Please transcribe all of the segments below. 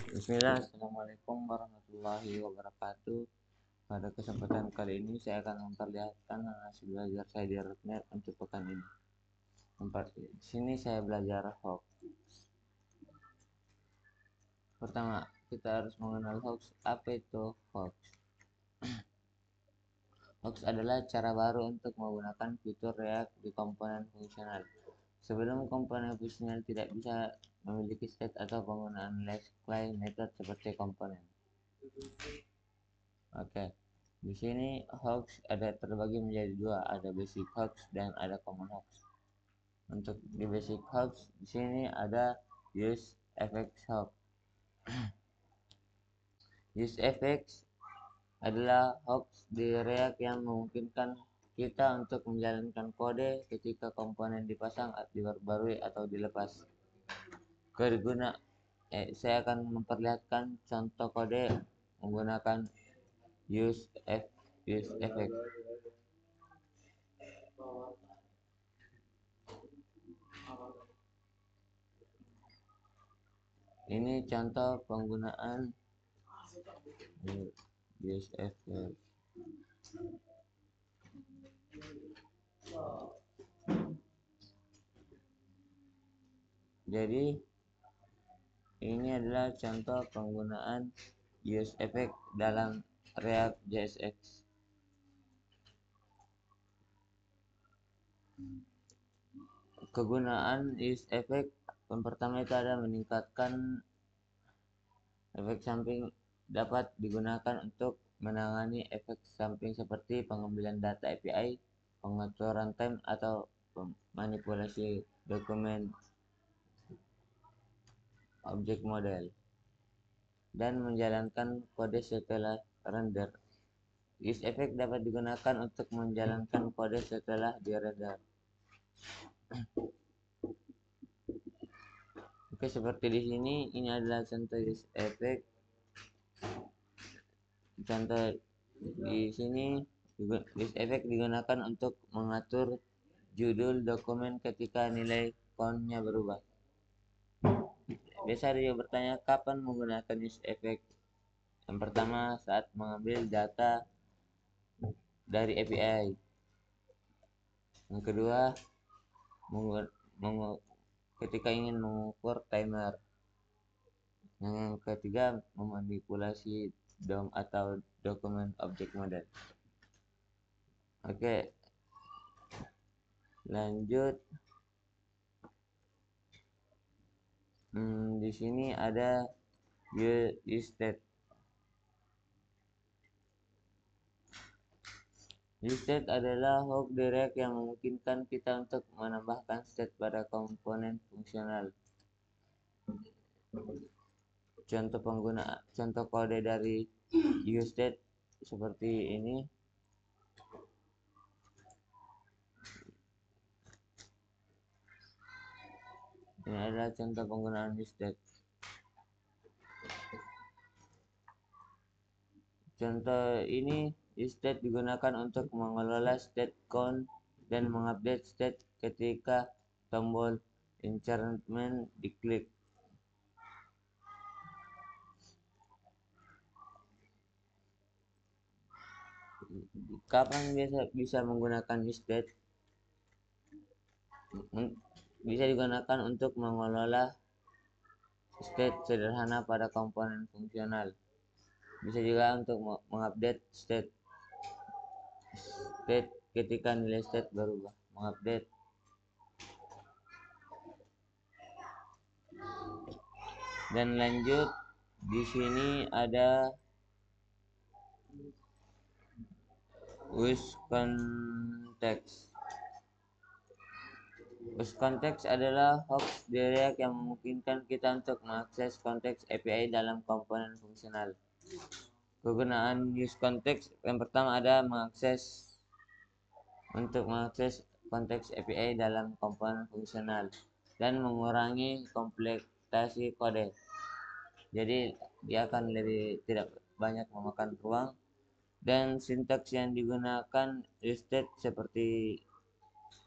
Bismillah, Assalamualaikum warahmatullahi wabarakatuh. Pada kesempatan kali ini saya akan memperlihatkan hasil belajar saya di Rednet untuk pekan ini. Di sini saya belajar hoax. Pertama, kita harus mengenal hoax. Apa itu hoax? Hoax adalah cara baru untuk menggunakan fitur React di komponen fungsional. Sebelum komponen fungsional tidak bisa memiliki state atau penggunaan lazy method seperti komponen. Oke. Di sini hoax ada terbagi menjadi dua, ada basic hoax dan ada common hoax. Untuk di basic hoax di sini ada use effects hoax. Use effects adalah hoax di React yang memungkinkan kita untuk menjalankan kode ketika komponen dipasang, diperbarui atau dilepas. Saya akan memperlihatkan contoh kode menggunakan use effect. Ini contoh penggunaan use effect. Jadi ini adalah contoh penggunaan use effect dalam React JSX. Kegunaan use effect yang pertama itu ada meningkatkan efek samping, dapat digunakan untuk menangani efek samping seperti pengambilan data API, pengaturan time atau manipulasi dokumen objek model, dan menjalankan kode setelah render. Use effect dapat digunakan untuk menjalankan kode setelah di-render. Oke, seperti di sini, ini adalah contoh use effect. Contoh di sini, use effect digunakan untuk mengatur judul dokumen ketika nilai count-nya berubah. Biasa dia bertanya kapan menggunakan use effect. Yang pertama, saat mengambil data dari API. Yang kedua, ketika ingin mengukur timer. Yang ketiga, memanipulasi DOM atau dokumen objek model. Oke, lanjut. Di sini ada use state. Use state adalah hoax direct yang memungkinkan kita untuk menambahkan state pada komponen fungsional. Contoh kode dari use state seperti ini. Ini adalah contoh penggunaan use state. Contoh ini use state digunakan untuk mengelola state count dan mengupdate state ketika tombol enchantment diklik. Kapan bisa menggunakan use state? Bisa digunakan untuk mengelola state sederhana pada komponen fungsional. Bisa juga untuk mengupdate state ketika nilai state berubah. Mengupdate. Dan lanjut, di sini ada use context. Use context adalah hoax direct yang memungkinkan kita untuk mengakses konteks API dalam komponen fungsional. Kegunaan use context yang pertama ada untuk mengakses konteks API dalam komponen fungsional dan mengurangi kompleksitasi kode. Jadi dia akan lebih tidak banyak memakan ruang, dan sintaks yang digunakan use state seperti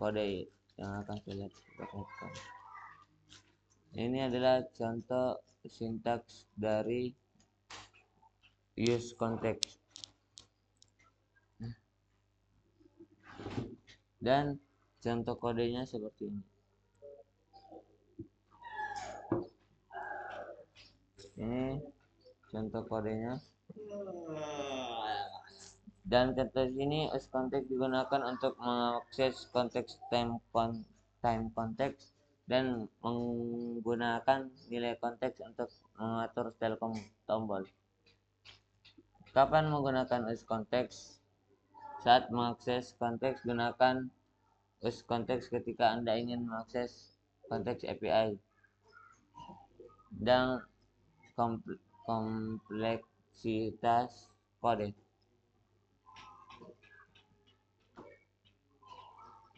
kode yang akan saya lihat. Ini adalah contoh sintaks dari use context. Dan contoh kodenya seperti ini. Ini contoh kodenya. Dan contoh sini use context digunakan untuk mengakses konteks time context dan menggunakan nilai konteks untuk mengatur style tombol. Kapan menggunakan use context? Saat mengakses konteks, gunakan use context ketika Anda ingin mengakses konteks API dan kompleksitas kode.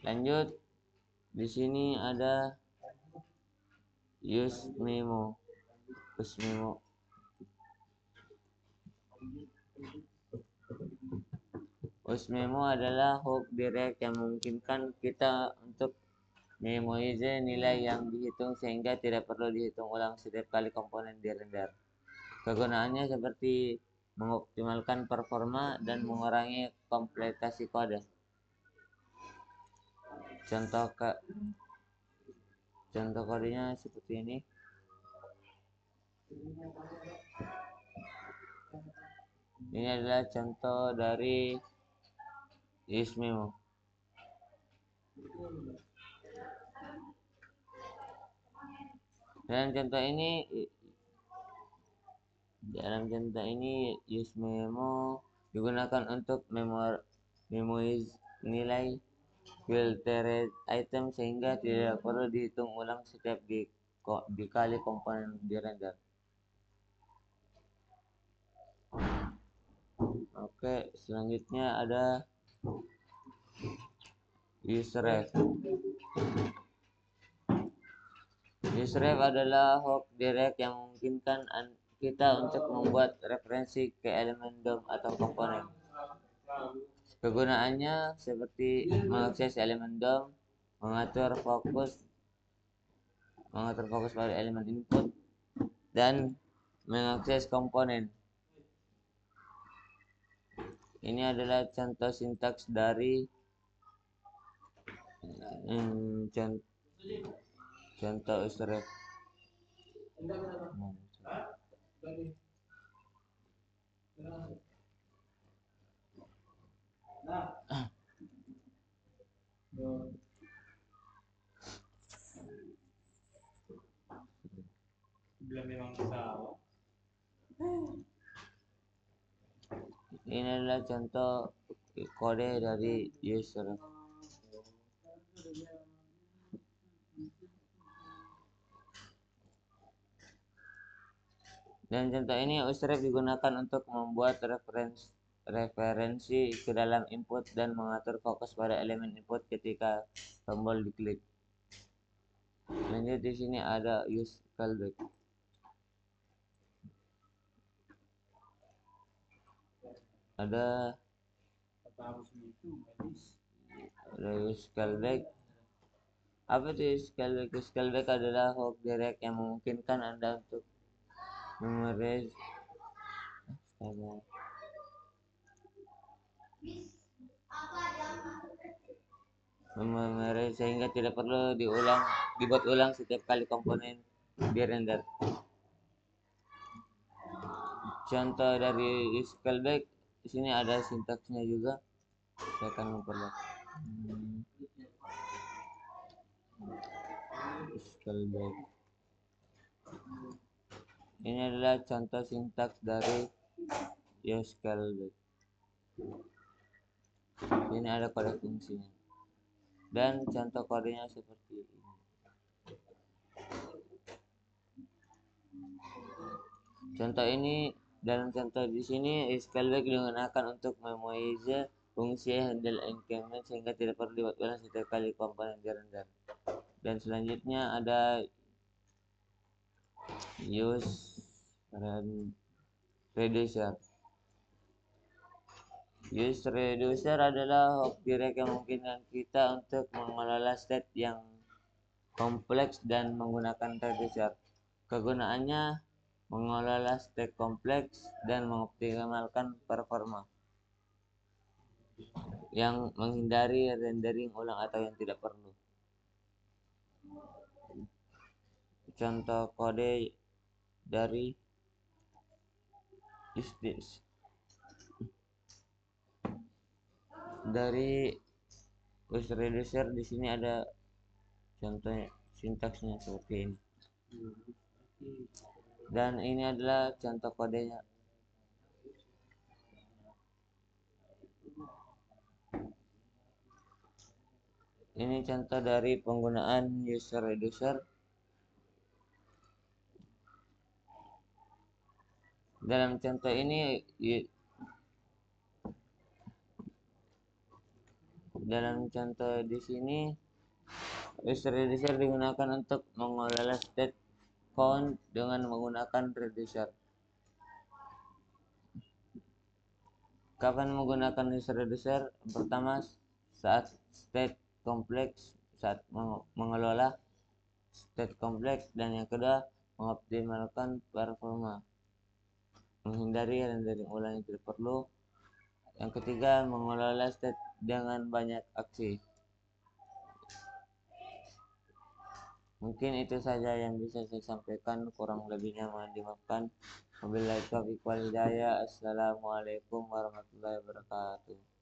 Lanjut, di sini ada use memo. Use memo adalah hook direct yang memungkinkan kita untuk memoize nilai yang dihitung sehingga tidak perlu dihitung ulang setiap kali komponen dirender. Kegunaannya seperti mengoptimalkan performa dan mengurangi kompleksasi kode. Contoh kodenya seperti ini. Ini adalah contoh dari use memo. Dan dalam contoh ini use memo digunakan untuk memoize nilai filtered item sehingga tidak perlu dihitung ulang setiap dikali komponen dirender. Oke, selanjutnya ada useref. Useref adalah hook direct yang memungkinkan kita untuk membuat referensi ke elemen DOM atau komponen. Kegunaannya seperti mengakses elemen DOM, mengatur fokus pada elemen input, dan mengakses komponen. Ini adalah contoh sintaks dari contoh useref. Ini adalah contoh kode dari useref. Dan contoh ini useref digunakan untuk membuat referensi ke dalam input dan mengatur fokus pada elemen input ketika tombol diklik. Lanjut, di sini ada use callback. Ada use callback. Apa itu use callback? Use callback adalah hook direct yang memungkinkan Anda untuk memoize sehingga tidak perlu dibuat ulang setiap kali komponen dirender. Contoh dari use callback, di sini ada sintaksnya juga. Saya akan memperlihatkan. Use callback. Ini adalah contoh sintaks dari use callback. Ini ada kode fungsinya. Dan contoh kodenya seperti ini. Contoh ini, dalam contoh di sini use callback digunakan untuk memoize fungsi handle increment sehingga tidak perlu dibuat ulang setiap kali komponen dirender. Dan selanjutnya ada use reducer. Use reducer adalah hook direct yang memungkinkan kita untuk mengelola state yang kompleks dan menggunakan reducer. Kegunaannya mengelola state kompleks dan mengoptimalkan performa, yang menghindari rendering ulang atau yang tidak perlu. Contoh kode dari bus reducer di sini ada contohnya, sintaksnya seperti ini. Dan ini adalah contoh kodenya. Ini contoh dari penggunaan user reducer. Dalam contoh ini, dalam contoh di sini, user reducer digunakan untuk mengelola state count dengan menggunakan reducer. Kapan menggunakan user reducer? Pertama, saat state kompleks, saat mengelola state kompleks, dan yang kedua mengoptimalkan performa, menghindari rendering ulang yang tidak perlu. Yang ketiga, mengelola state dengan banyak aksi. Mungkin itu saja yang bisa saya sampaikan, kurang lebihnya mohon dimaafkan. Wabillahi taufiq wal hidayah. Assalamualaikum warahmatullahi wabarakatuh.